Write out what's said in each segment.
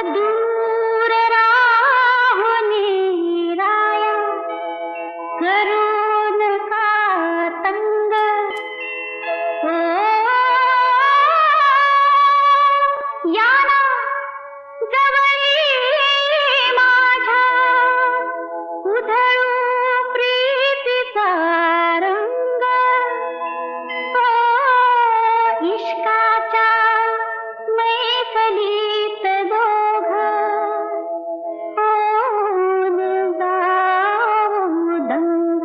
दूर राहुनी राया करू नका तंग ओ याना जवळी माझ्या उधळू प्रीतीचा रंग ओ इश्काच्या मैफलीत दोघ होऊन जाऊ दंग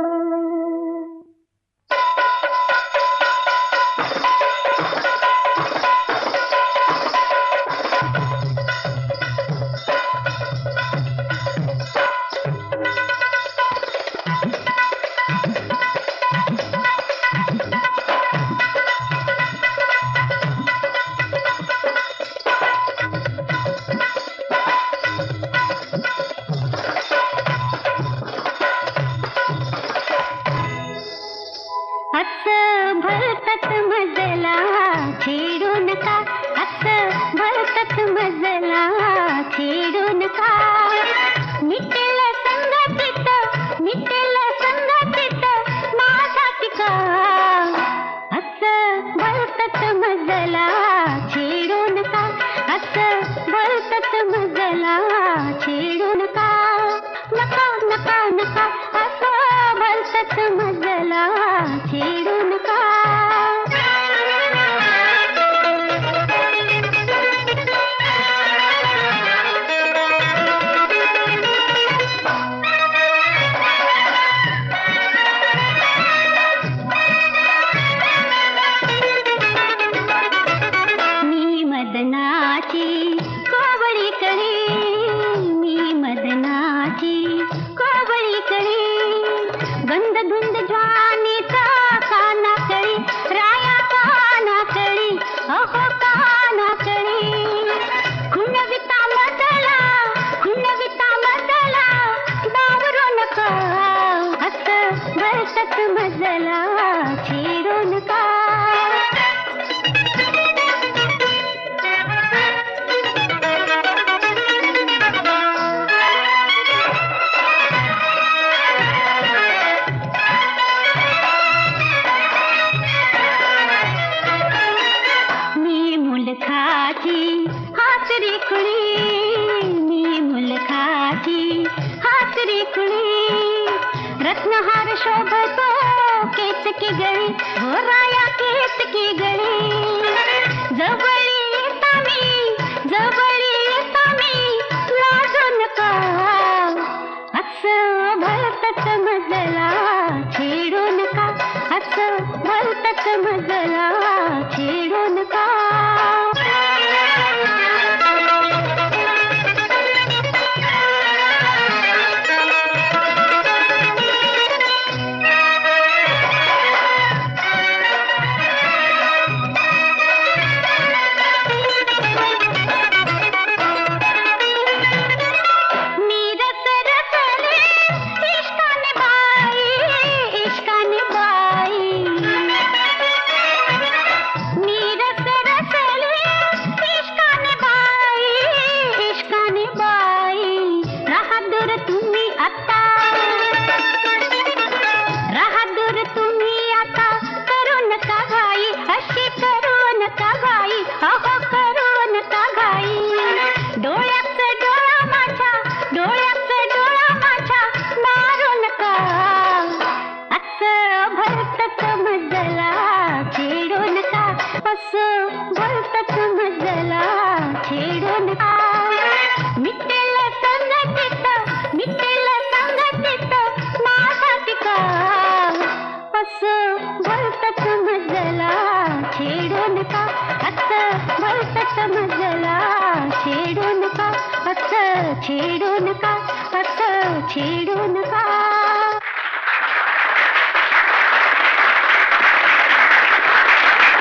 असं भलतच मजला छेडू नका असं भलतच मजला छेडू नका मिटेल संगतीत माझा टिका असं भलतच मजला छेडू नका असं भलतच मजला छेडू नका नका नका नका असं भलतच मजला छेडू नका मी मदनाची कोवळी करी मी मदनाची कोवळी करी गंध धुंद ज्वानीचा कानाकळी राया कानाकळी अहो कानाकळी खुणविता मजला दावरू नका असं भलतच मजला छेडू नका मुलखाची हासरी कुळी मी मुलखाची हासरी कुळी रत्नहार शोभतो केस की गळी हो राया केस की गळी जवळी येता मी लाजू नका असं भलतच मजला छेडू नका असं भलतच मजला छेडू नका भलतच मजला छेडू नका मिटेल संगतीत माझा टिका असं भलतच मजला छेडू नका असं भलतच मजला छेडू नका असं छेडू नका असं छेडू नका